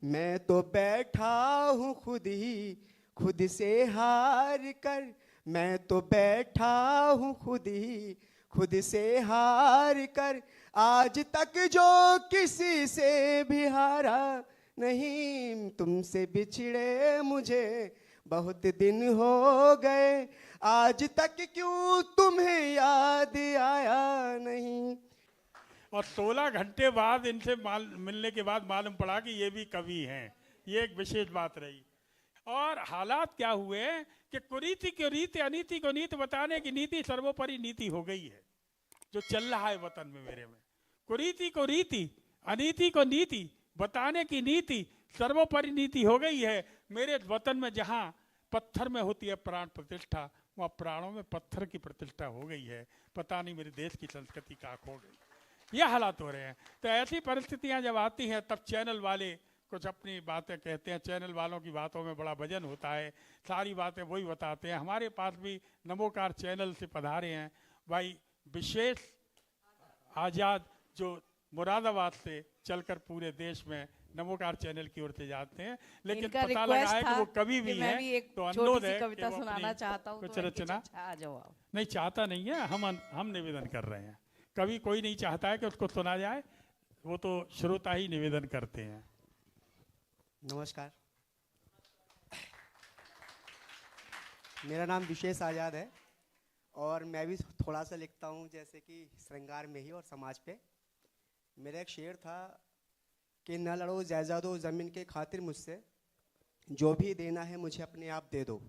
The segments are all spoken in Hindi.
मैं तो बैठा हूँ खुद से हार कर। मैं तो बैठा हूँ खुद से हार कर। आज तक जो किसी से भी हारा नहीं, तुमसे बिछड़े मुझे बहुत दिन हो गए। आज तक क्यों तुम्हें याद आया नहीं। और 16 घंटे बाद इनसे मिलने के बाद मालूम पड़ा कि ये भी कवि हैं। ये एक विशेष बात रही। और हालात क्या हुए कि कुरीति को रीति, अनीति को नीति बताने की नीति सर्वोपरि नीति हो गई है जो चल रहा है वतन में मेरे में। कुरीति को रीति, अनीति को नीति बताने की नीति सर्वोपरि नीति हो गई है मेरे वतन में। जहाँ पत्थर में होती है प्राण प्रतिष्ठा, वहाँ प्राणों में पत्थर की प्रतिष्ठा हो गई है। पता नहीं मेरे देश की संस्कृति कहाँ खो गई। ये हालात हो रहे हैं। तो ऐसी परिस्थितियां जब आती हैं तब चैनल वाले कुछ अपनी बातें कहते हैं। चैनल वालों की बातों में बड़ा वजन होता है, सारी बातें वही बताते हैं। हमारे पास भी नमोकार चैनल से पधारे हैं भाई विशेष आज़ाद, जो मुरादाबाद से चलकर पूरे देश में नमोकार चैनल की ओर से जाते हैं। लेकिन पता लगा है कि वो कवि भी हैं, तो अनुरोध है कविता सुनाना चाहता हूँ। कुछ रचना नहीं चाहता नहीं है, हम निवेदन कर रहे हैं। कवि कोई नहीं चाहता है कि उसको सुना जाए, वो तो श्रोता ही निवेदन करते हैं। नमस्कार, मेरा नाम विशेष आज़ाद है और मैं भी थोड़ा सा लिखता हूँ, जैसे कि श्रृंगार में ही और समाज पे। मेरा एक शेर था कि न लड़ो जायदादो ज़मीन के खातिर मुझसे, जो भी देना है मुझे अपने आप दे दो।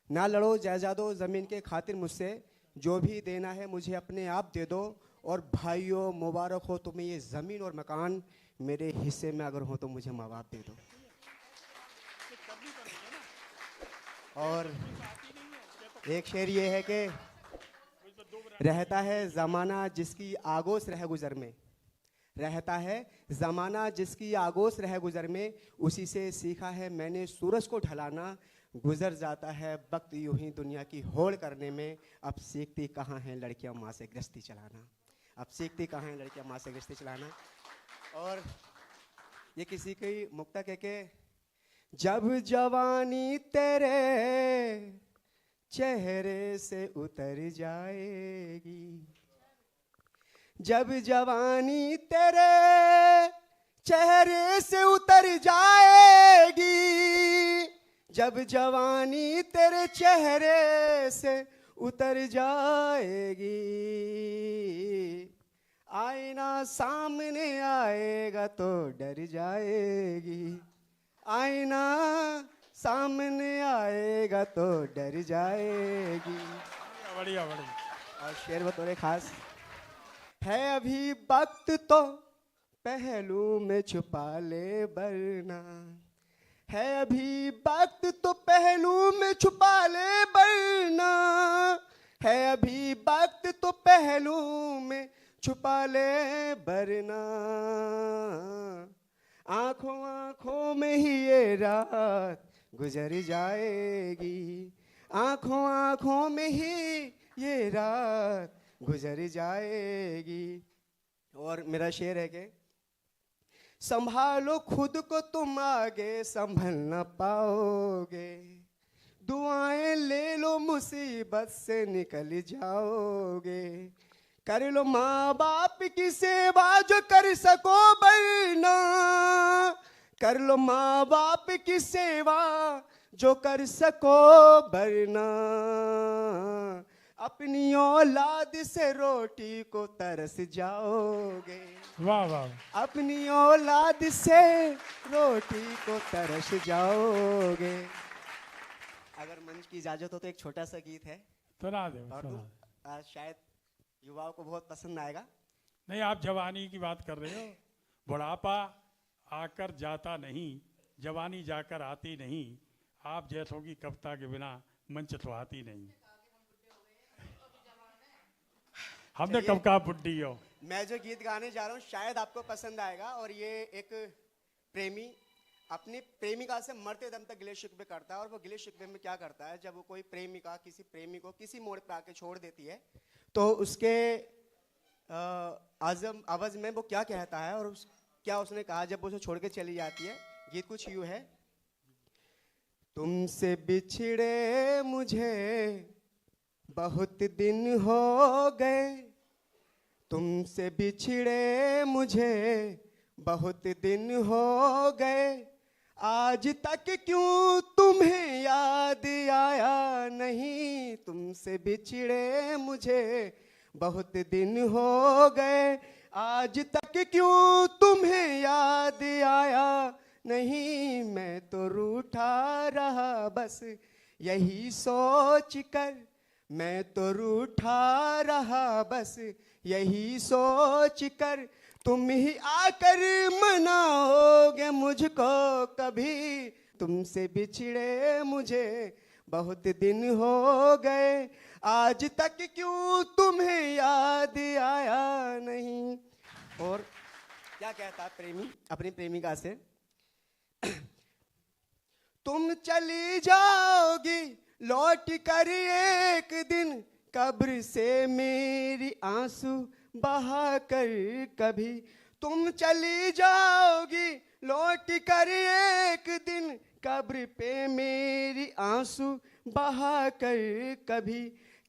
ना लड़ो जायदादो ज़मीन के खातिर मुझसे, जो भी देना है मुझे अपने आप दे दो। और भाइयों मुबारक हो तुम्हें ये ज़मीन और मकान, मेरे हिस्से में अगर हो तो मुझे माँ बाप दे दो। और एक शेर ये है कि रहता है ज़माना जिसकी आगोश रह गुज़र में, रहता है ज़माना जिसकी आगोश रह गुज़र में, उसी से सीखा है मैंने सूरज को ढलाना। गुज़र जाता है वक्त यूं ही दुनिया की होड़ करने में, अब सीखती कहाँ हैं लड़कियां माँ से गृहस्थी चलाना। अब सीखती कहाँ हैं लड़कियां माँ से गृहस्थी चलाना। और ये किसी की मुक्तक है कि जब जवानी तेरे चेहरे से उतर जाएगी, जब जवानी तेरे चेहरे से उतर जाएगी, जब जवानी तेरे चेहरे से उतर जाएगी, आईना सामने आएगा तो डर जाएगी, आईना सामने आएगा तो डर जाएगी। बढ़िया बढ़िया। और शेर बतौर खास है अभी वक्त तो पहलू में छुपा ले वरना, है अभी वक्त तो पहलू में छुपा ले वरना, है अभी वक्त तो पहलू में छुपा ले वरना। आंखों आंखों में ही ये रात गुजर जाएगी, आंखों आंखों में ही ये रात गुजर जाएगी। और मेरा शेर है कि संभालो खुद को तुम आगे संभल न पाओगे, दुआएं ले लो मुसीबत से निकल जाओगे, कर लो माँ बाप की सेवा जो कर सको वरना, कर लो माँ बाप की सेवा जो कर सको वरना। अपनी औलाद से रोटी को तरस जाओगे, वाह वाह। अपनी औलाद से रोटी को तरस जाओगे। अगर मंच की इजाजत हो तो एक छोटा सा गीत है, सुना दे। और शायद युवाओं को बहुत पसंद आएगा। नहीं, आप जवानी की बात कर रहे हो। बुढ़ापा आकर जाता नहीं, जवानी जाकर आती नहीं, आप जैसों की कविता के बिना मंच सुहाती नहीं। हमने कब कहा बुड्ढी हो। मैं जो गीत गाने जा रहा हूँ शायद आपको पसंद आएगा। और ये एक प्रेमी अपनी प्रेमिका से मरते दम तक गिले शिकवे करता है। और वो गिले शिकवे में क्या करता है, जब वो कोई प्रेमिका किसी प्रेमी को किसी मोड़ पे आके छोड़ देती है तो उसके आवाज में वो क्या कहता है और क्या उसने कहा जब वो उसे छोड़ के चली जाती है, गीत कुछ यूं है। तुमसे बिछड़े मुझे बहुत दिन हो गए, तुमसे बिछड़े मुझे बहुत दिन हो गए, आज तक क्यों तुम्हें याद आया नहीं। तुमसे बिछड़े मुझे बहुत दिन हो गए, आज तक क्यों तुम्हें याद आया नहीं। मैं तो रूठा रहा बस यही सोच कर, मैं तो रूठा रहा बस यही सोच कर, तुम ही आकर मनाओगे मुझको कभी। तुमसे बिछड़े मुझे बहुत दिन हो गए, आज तक क्यों तुम्हें याद आया नहीं। और क्या कहता है प्रेमी अपनी प्रेमिका से, तुम चली जाओगी लौट कर एक दिन, कब्र से मेरी आंसू बहा कर कभी। तुम चली जाओगी लौट कर एक दिन, कब्र पे मेरी आंसू बहा कर कभी।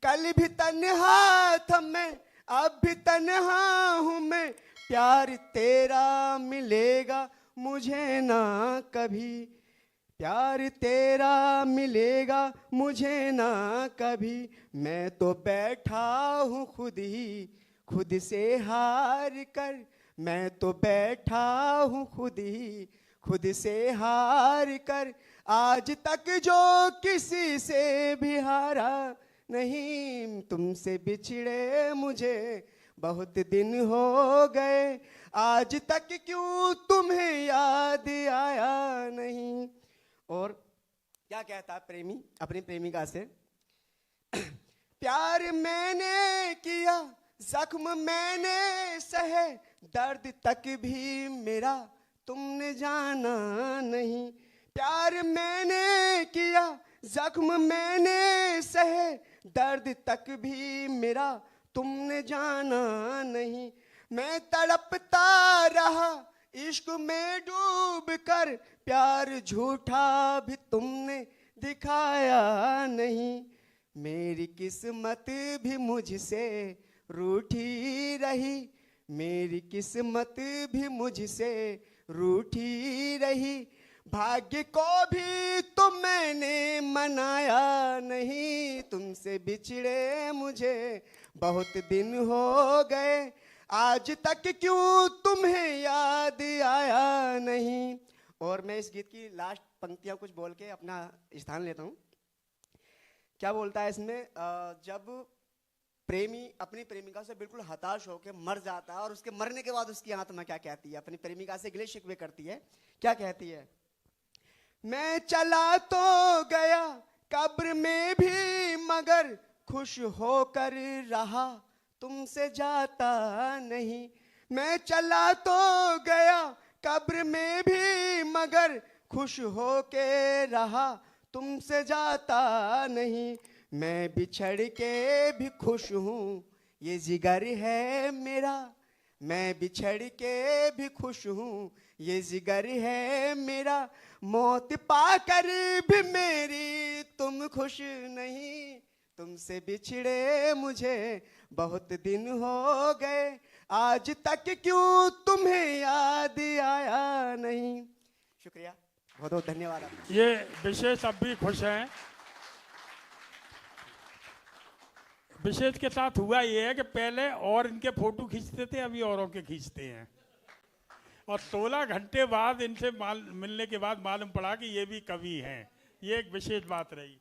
कल भी तन्हा था मैं, अब भी तन्हा हूँ मैं, प्यार तेरा मिलेगा मुझे ना कभी, प्यार तेरा मिलेगा मुझे ना कभी। मैं तो बैठा हूँ खुद से हार कर, मैं तो बैठा हूँ खुद से हार कर, आज तक जो किसी से भी हारा नहीं। तुमसे बिछड़े मुझे बहुत दिन हो गए, आज तक क्यों तुम्हें याद आया नहीं। और क्या कहता है प्रेमी अपनी प्रेमिका से, प्यार मैंने किया जख्म मैंने सहे, दर्द तक भी मेरा तुमने जाना नहीं। प्यार मैंने किया जख्म मैंने सहे, दर्द तक भी मेरा तुमने जाना नहीं। मैं तड़पता रहा इश्क में डूब कर, प्यार झूठा भी तुमने दिखाया नहीं। मेरी किस्मत भी मुझसे रूठी रही, मेरी किस्मत भी मुझसे रूठी रही, भाग्य को भी तो मैंने मनाया नहीं। तुमसे बिछड़े मुझे बहुत दिन हो गए, आज तक क्यों तुम्हें याद आया नहीं। और मैं इस गीत की लास्ट पंक्तियां कुछ बोल के अपना स्थान लेता हूँ। क्या बोलता है इसमें, जब प्रेमी अपनी प्रेमिका से बिल्कुल हताश होकर मर जाता है और उसके मरने के बाद उसकी आत्मा क्या कहती है, अपनी प्रेमिका से गिले शिकवे करती है। क्या कहती है, मैं चला तो गया कब्र में भी मगर खुश होकर रहा तुमसे जाता नहीं। मैं चला तो गया कब्र में भी मगर खुश होके रहा तुमसे जाता नहीं। मैं बिछड़ के भी खुश हूँ ये जिगर है मेरा, मैं बिछड़ के भी खुश हूँ ये जिगर है मेरा, मौत पाकर भी मेरी तुम खुश नहीं। तुमसे बिछड़े मुझे बहुत दिन हो गए, आज तक क्यों तुम्हें याद आया नहीं। शुक्रिया, बहुत बहुत धन्यवाद आपका। ये विशेष अब भी खुश हैं। विशेष के साथ हुआ ये है कि पहले और इनके फोटो खींचते थे, अभी औरों के खींचते हैं। और 16 घंटे बाद इनसे मिलने के बाद मालूम पड़ा कि ये भी कवि हैं। ये एक विशेष बात रही।